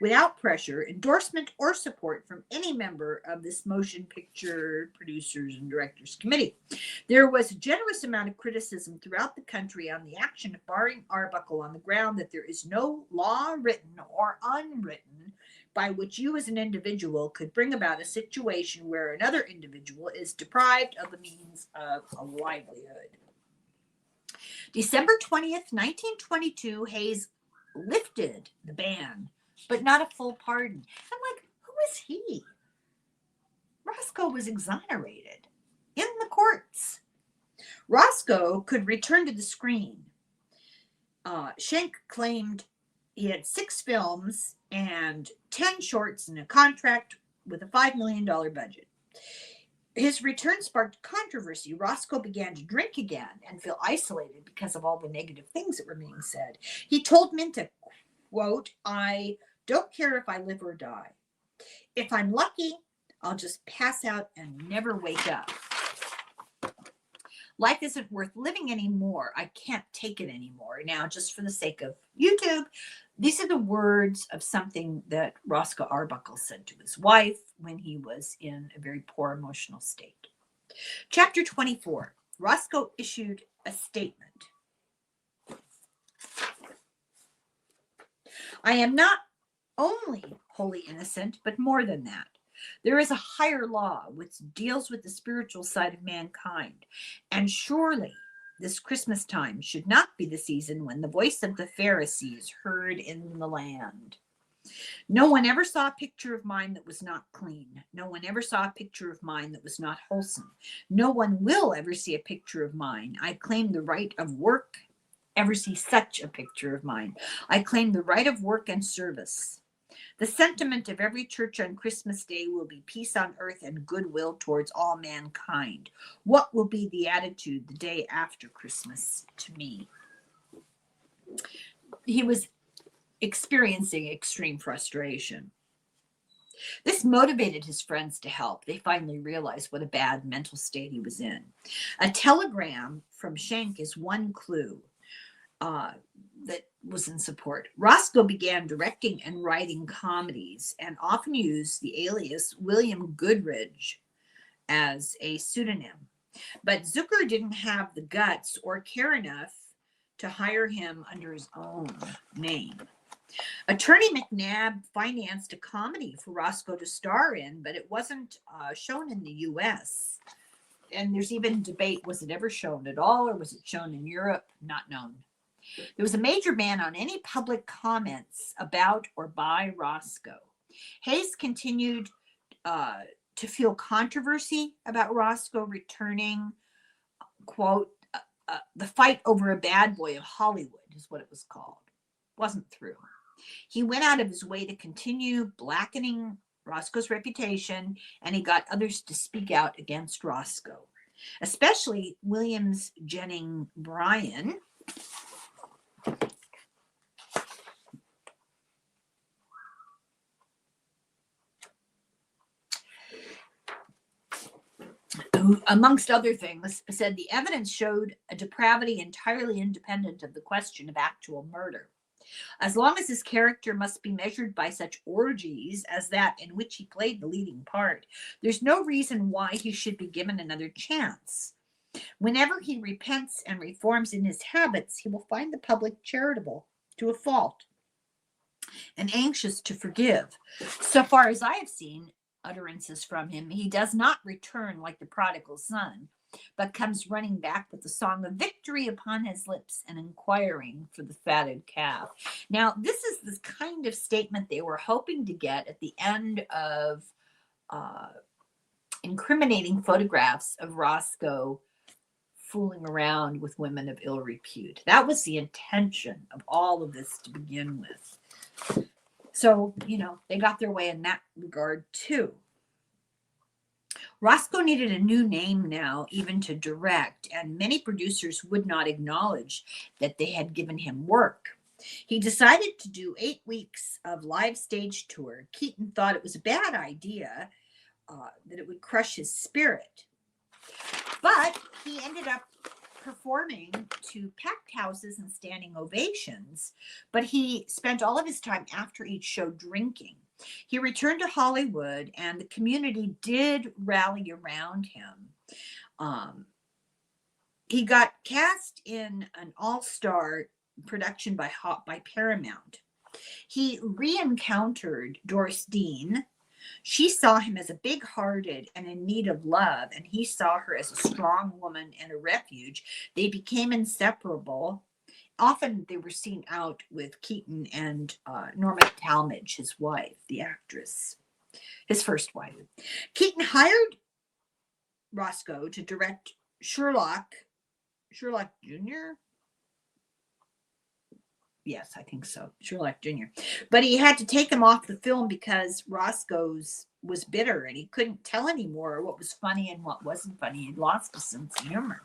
without pressure, endorsement, or support from any member of this motion picture producers and directors committee. There was a generous amount of criticism throughout the country on the action of barring Arbuckle on the ground that there is no law written or unwritten by which you as an individual could bring about a situation where another individual is deprived of the means of a livelihood. December 20th, 1922, Hayes lifted the ban, but not a full pardon. I'm like, who is he? Roscoe was exonerated in the courts. Roscoe could return to the screen. Schenck claimed he had 6 films and 10 shorts and a contract with a $5 million budget. His return sparked controversy. Roscoe began to drink again and feel isolated because of all the negative things that were being said. He told Minta, quote, "I don't care if I live or die. If I'm lucky, I'll just pass out and never wake up. Life isn't worth living anymore. I can't take it anymore." Now, just for the sake of YouTube, these are the words of something that Roscoe Arbuckle said to his wife when he was in a very poor emotional state. Chapter 24, Roscoe issued a statement. "I am not only wholly innocent, but more than that. There is a higher law which deals with the spiritual side of mankind, and surely this Christmas time should not be the season when the voice of the Pharisee is heard in the land. No one ever saw a picture of mine that was not clean. No one ever saw a picture of mine that was not wholesome. No one will ever see a picture of mine. I claim the right of work, ever see such a picture of mine. I claim the right of work and service. The sentiment of every church on Christmas Day will be peace on earth and goodwill towards all mankind. What will be the attitude the day after Christmas to me?" He was experiencing extreme frustration. This motivated his friends to help. They finally realized what a bad mental state he was in. A telegram from Schenck is one clue that was in support. Roscoe began directing and writing comedies and often used the alias William Goodridge as a pseudonym. But Zucker didn't have the guts or care enough to hire him under his own name. Attorney McNabb financed a comedy for Roscoe to star in, but it wasn't shown in the U.S. And there's even debate, was it ever shown at all, or was it shown in Europe? Not known. There was a major ban on any public comments about or by Roscoe. Hayes continued to feel controversy about Roscoe returning, quote, "the fight over a bad boy of Hollywood" is what it was called. Wasn't through. He went out of his way to continue blackening Roscoe's reputation, and he got others to speak out against Roscoe, especially Williams Jennings Bryan, who, amongst other things, said the evidence showed a depravity entirely independent of the question of actual murder. As long as his character must be measured by such orgies as that in which he played the leading part, there's no reason why he should be given another chance. Whenever he repents and reforms in his habits, he will find the public charitable to a fault and anxious to forgive. So far as I have seen utterances from him, he does not return like the prodigal son, but comes running back with the song of victory upon his lips and inquiring for the fatted calf. Now, this is the kind of statement they were hoping to get at the end of incriminating photographs of Roscoe fooling around with women of ill repute. That was the intention of all of this to begin with. So, they got their way in that regard too. Roscoe needed a new name now, even to direct, and many producers would not acknowledge that they had given him work. He decided to do 8 weeks of live stage tour. Keaton thought it was a bad idea, that it would crush his spirit. But he ended up performing to packed houses and standing ovations, but he spent all of his time after each show drinking. He returned to Hollywood, and the community did rally around him. He got cast in an all-star production by Paramount. He re-encountered Doris Dean. She saw him as a big-hearted and in need of love, and he saw her as a strong woman and a refuge. They became inseparable. Often they were seen out with Keaton and Norma Talmadge, his wife, the actress, his first wife. Keaton hired Roscoe to direct Sherlock Jr. Yes, I think so. Sherlock Jr. But he had to take him off the film because Roscoe's was bitter and he couldn't tell anymore what was funny and what wasn't funny. He'd lost his sense of humor.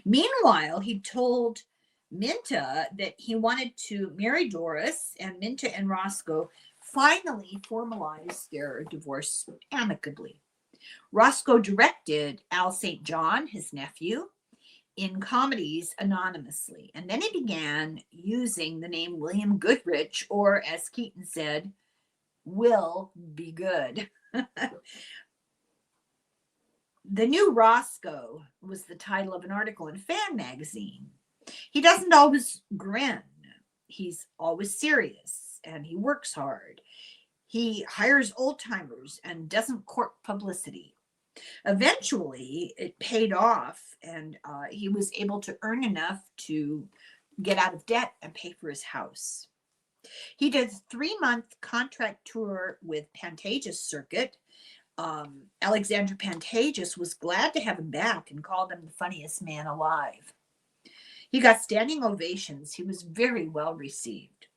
Meanwhile, he told Minta that he wanted to marry Doris, and Minta and Roscoe finally formalized their divorce amicably. Roscoe directed Al St. John, his nephew, in comedies anonymously. And then he began using the name William Goodrich, or as Keaton said, Will Be Good. The New Roscoe was the title of an article in Fan magazine. He doesn't always grin. He's always serious and he works hard. He hires old timers and doesn't court publicity. Eventually, it paid off, and he was able to earn enough to get out of debt and pay for his house. He did a 3-month contract tour with Pantages Circuit. Alexander Pantages was glad to have him back and called him the funniest man alive. He got standing ovations. He was very well received,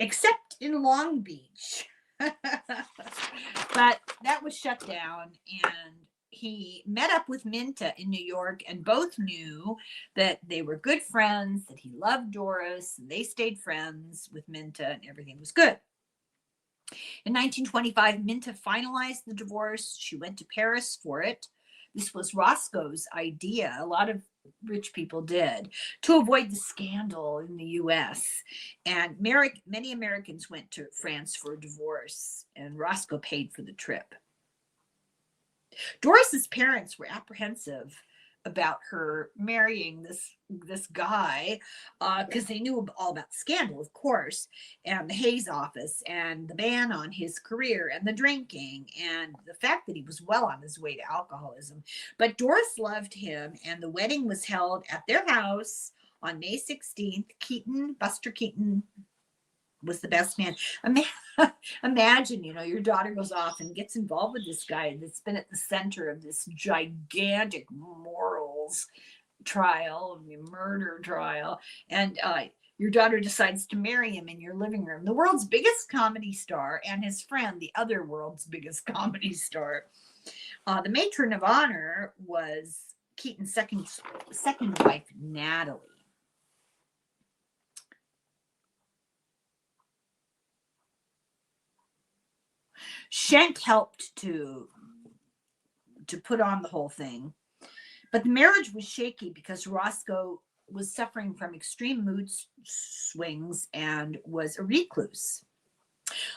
except in Long Beach. But that was shut down, and he met up with Minta in New York, and both knew that they were good friends, that he loved Doris, and they stayed friends with Minta, and everything was good. In 1925, Minta finalized the divorce. She went to Paris for it. This was Roscoe's idea. A lot of rich people did, to avoid the scandal in the U.S. And many Americans went to France for a divorce, and Roscoe paid for the trip. Doris's parents were apprehensive about her marrying this guy because they knew all about the scandal, of course, and the Hayes office and the ban on his career and the drinking and the fact that he was well on his way to alcoholism. But Doris loved him, and the wedding was held at their house on May 16th. Buster Keaton was the best man. Imagine, your daughter goes off and gets involved with this guy that's been at the center of this gigantic morals trial, murder trial, and your daughter decides to marry him in your living room. The world's biggest comedy star and his friend, the other world's biggest comedy star. The matron of honor was Keaton's second wife, Natalie. Schenck helped to put on the whole thing, but the marriage was shaky because Roscoe was suffering from extreme mood swings and was a recluse.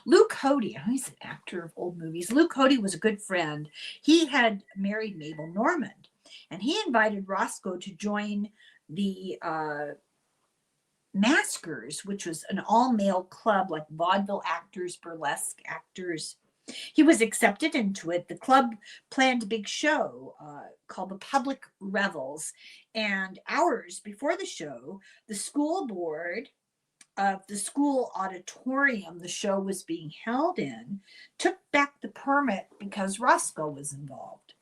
Lou Cody, he's an actor of old movies. Lou Cody was a good friend. He had married Mabel Normand, and he invited Roscoe to join the Maskers, which was an all-male club like vaudeville actors, burlesque actors. He was accepted into it. The club planned a big show called the Public Revels, and hours before the show, the school board of the school auditorium the show was being held in took back the permit because Roscoe was involved.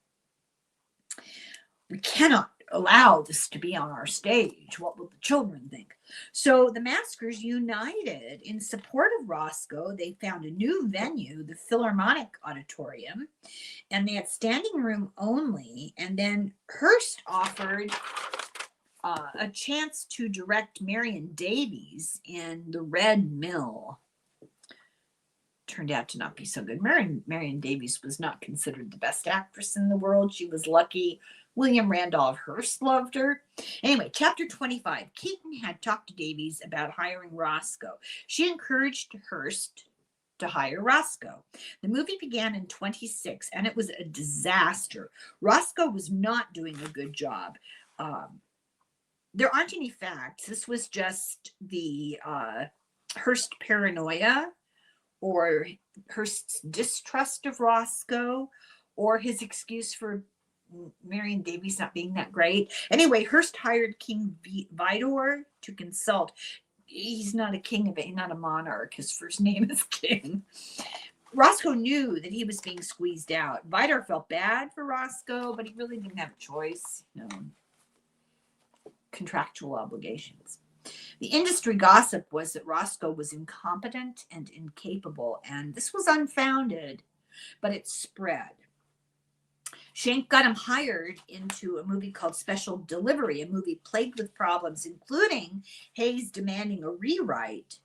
We cannot allow this to be on our stage. What will the children think? So the Maskers united in support of Roscoe. They found a new venue, the Philharmonic Auditorium, and they had standing room only. And then Hearst offered a chance to direct Marion Davies in The Red Mill. Turned out to not be so good. Marion Davies was not considered the best actress in the world. She was lucky. William Randolph Hearst loved her. Anyway, chapter 25. Keaton had talked to Davies about hiring Roscoe. She encouraged Hearst to hire Roscoe. The movie began in 26, and it was a disaster. Roscoe was not doing a good job. There aren't any facts. This was just the Hearst's paranoia, or Hearst's distrust of Roscoe, or his excuse for Marion Davies not being that great. Anyway, Hearst hired King Vidor to consult. He's not a king of it, he's not a monarch. His first name is King. Roscoe knew that he was being squeezed out. Vidor felt bad for Roscoe, but he really didn't have a choice. Contractual obligations. The industry gossip was that Roscoe was incompetent and incapable, and this was unfounded, but it spread. Schenck got him hired into a movie called Special Delivery, a movie plagued with problems, including Hayes demanding a rewrite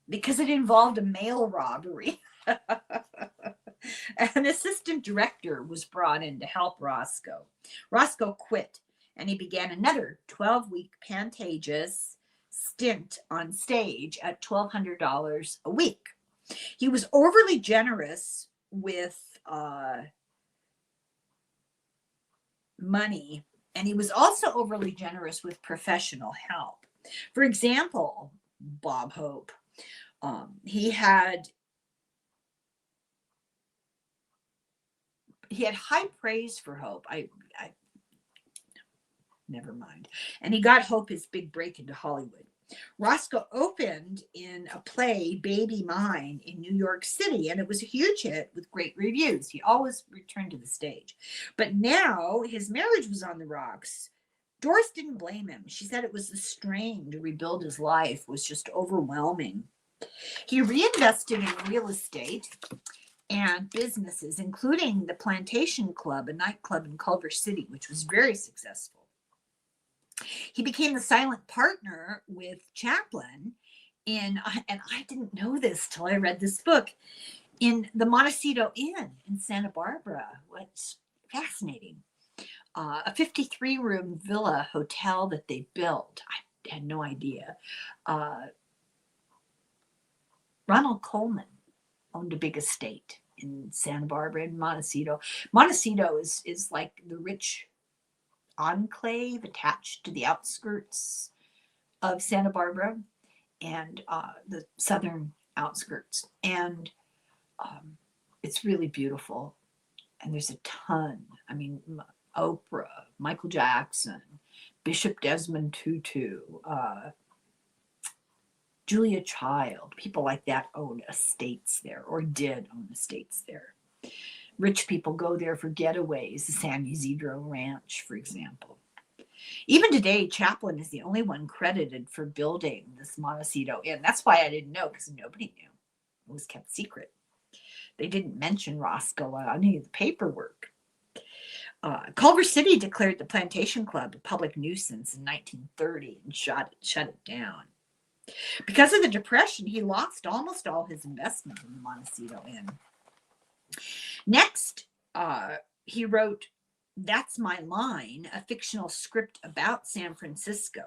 because it involved a mail robbery. An assistant director was brought in to help Roscoe. Roscoe quit, and he began another 12-week Pantages stint on stage at $1,200 a week. He was overly generous with money, and he was also overly generous with professional help. For example, Bob Hope. He had high praise for Hope. I never mind. And he got Hope his big break into Hollywood. Roscoe opened in a play, Baby Mine, in New York City, and it was a huge hit with great reviews. He always returned to the stage. But now his marriage was on the rocks. Doris didn't blame him. She said it was the strain to rebuild his life was just overwhelming. He reinvested in real estate and businesses, including the Plantation Club, a nightclub in Culver City, which was very successful. He became the silent partner with Chaplin and I didn't know this till I read this book, in the Montecito Inn in Santa Barbara. What's fascinating. A 53-room villa hotel that they built. I had no idea. Ronald Colman owned a big estate in Santa Barbara and Montecito. Montecito is like the rich enclave attached to the outskirts of Santa Barbara and the southern outskirts. And it's really beautiful. And there's a ton. I mean, Oprah, Michael Jackson, Bishop Desmond Tutu, Julia Child, people like that own estates there, or did own estates there. Rich people go there for getaways, the San Isidro Ranch, for example. Even today, Chaplin is the only one credited for building this Montecito Inn. That's why I didn't know, because nobody knew. It was kept secret. They didn't mention Roscoe on any of the paperwork. Culver City declared the Plantation Club a public nuisance in 1930 and shut it down. Because of the Depression, he lost almost all his investment in the Montecito Inn. Next, he wrote That's My Line, a fictional script about San Francisco.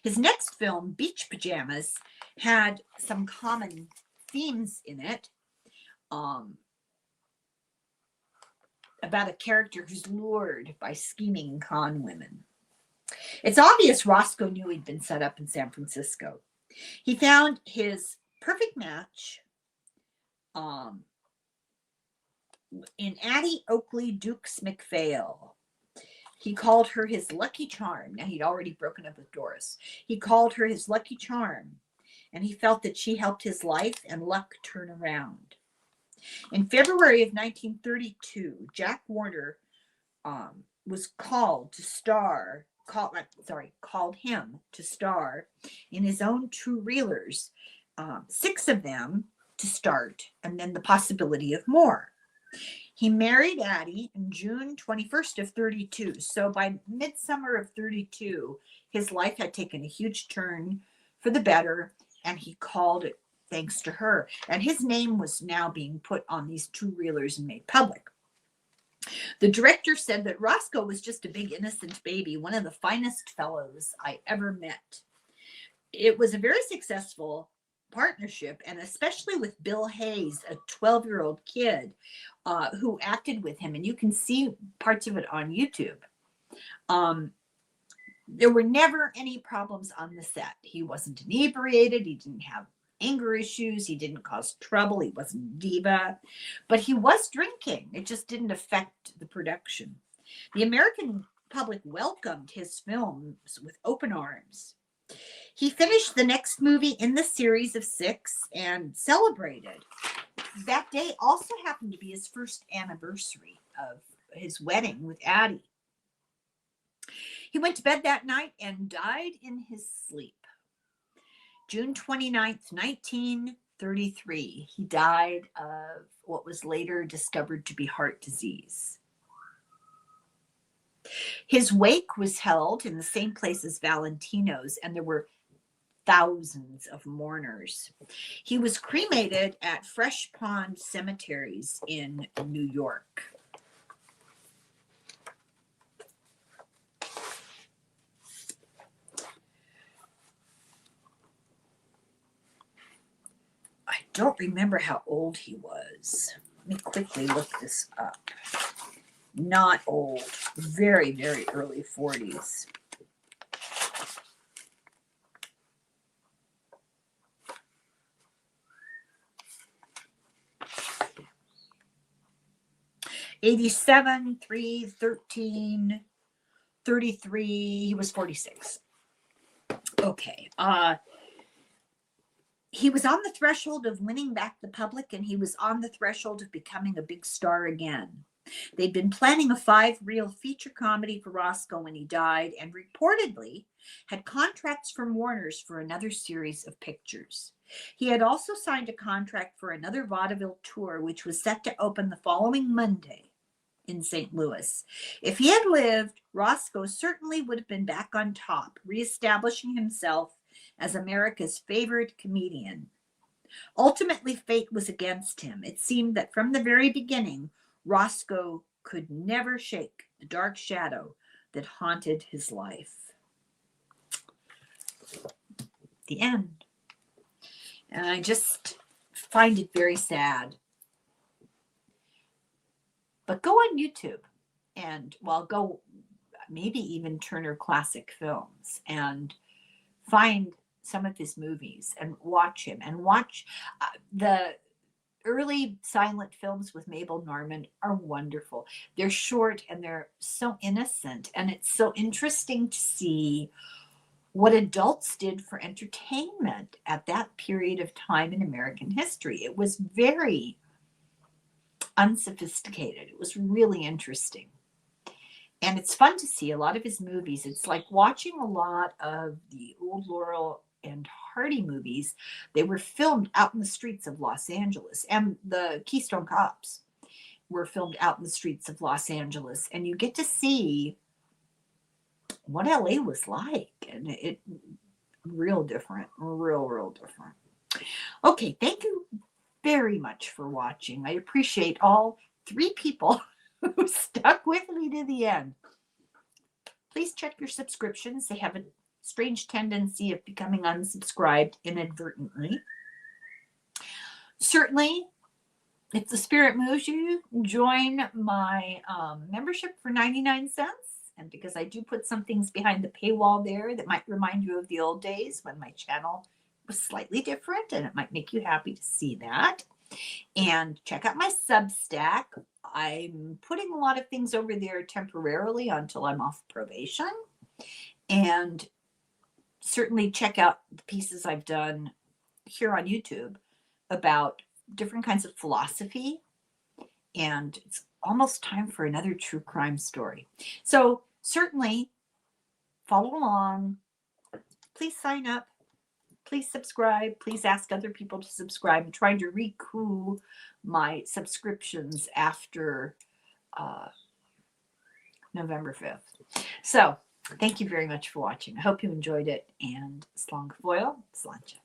His next film, Beach Pajamas, had some common themes in it, about a character who's lured by scheming con women. It's obvious Roscoe knew he'd been set up in San Francisco. He found his perfect match in Addie Oakley Dukes McPhail. He called her his lucky charm. Now, he'd already broken up with Doris. He called her his lucky charm, and he felt that she helped his life and luck turn around. In February of 1932, Jack Warner was called him to star in his own two reelers, 6 of them to start, and then the possibility of more. He married Addie on June 21st of 32. So by midsummer of 32, his life had taken a huge turn for the better, and he called it thanks to her. And his name was now being put on these two reelers and made public. The director said that Roscoe was just a big innocent baby, one of the finest fellows I ever met. It was a very successful partnership, and especially with Bill Hayes, a 12-year-old kid who acted with him, and you can see parts of it on YouTube. There were never any problems on the set. He wasn't inebriated. He didn't have anger issues. He didn't cause trouble. He wasn't a diva, but he was drinking. It just didn't affect the production. The American public welcomed his films with open arms. He finished the next movie in the series of 6 and celebrated. That day also happened to be his first anniversary of his wedding with Addie. He went to bed that night and died in his sleep. June 29th, 1933, he died of what was later discovered to be heart disease. His wake was held in the same place as Valentino's, and there were thousands of mourners. He was cremated at Fresh Pond Cemeteries in New York. I don't remember how old he was. Let me quickly look this up. Not old, very, very early 40s. '87, 3, 13, 33. He was 46. Okay. He was on the threshold of winning back the public, and he was on the threshold of becoming a big star again. They'd been planning a 5-reel feature comedy for Roscoe when he died, and reportedly had contracts from Warner's for another series of pictures. He had also signed a contract for another vaudeville tour, which was set to open the following Monday in St. Louis. If he had lived, Roscoe certainly would have been back on top, reestablishing himself as America's favorite comedian. Ultimately, fate was against him. It seemed that from the very beginning, Roscoe could never shake the dark shadow that haunted his life. The end. And I just find it very sad. But go on YouTube and, well, go maybe even Turner Classic Films and find some of his movies and watch him, and watch the early silent films with Mabel Normand are wonderful. They're short and they're so innocent, and it's so interesting to see what adults did for entertainment at that period of time in American history. It was very unsophisticated. It was really interesting. And it's fun to see a lot of his movies. It's like watching a lot of the old Laurel and Hardy movies. They were filmed out in the streets of Los Angeles, and the Keystone Cops were filmed out in the streets of Los Angeles, and you get to see what LA was like, and it real different, real different. Okay, thank you very much for watching. I appreciate all 3 people who stuck with me to the end. Please check your subscriptions. They have a strange tendency of becoming unsubscribed inadvertently. Certainly, if the spirit moves you, join my membership for 99 cents. And because I do put some things behind the paywall there that might remind you of the old days when my channel was slightly different, and it might make you happy to see that. And check out my Substack. I'm putting a lot of things over there temporarily until I'm off probation. And certainly check out the pieces I've done here on YouTube about different kinds of philosophy. And it's almost time for another true crime story. So certainly follow along. Please sign up. Please subscribe. Please ask other people to subscribe. I'm trying to recoup my subscriptions after November 5th. So thank you very much for watching. I hope you enjoyed it. And Slán go fóill, sláinte.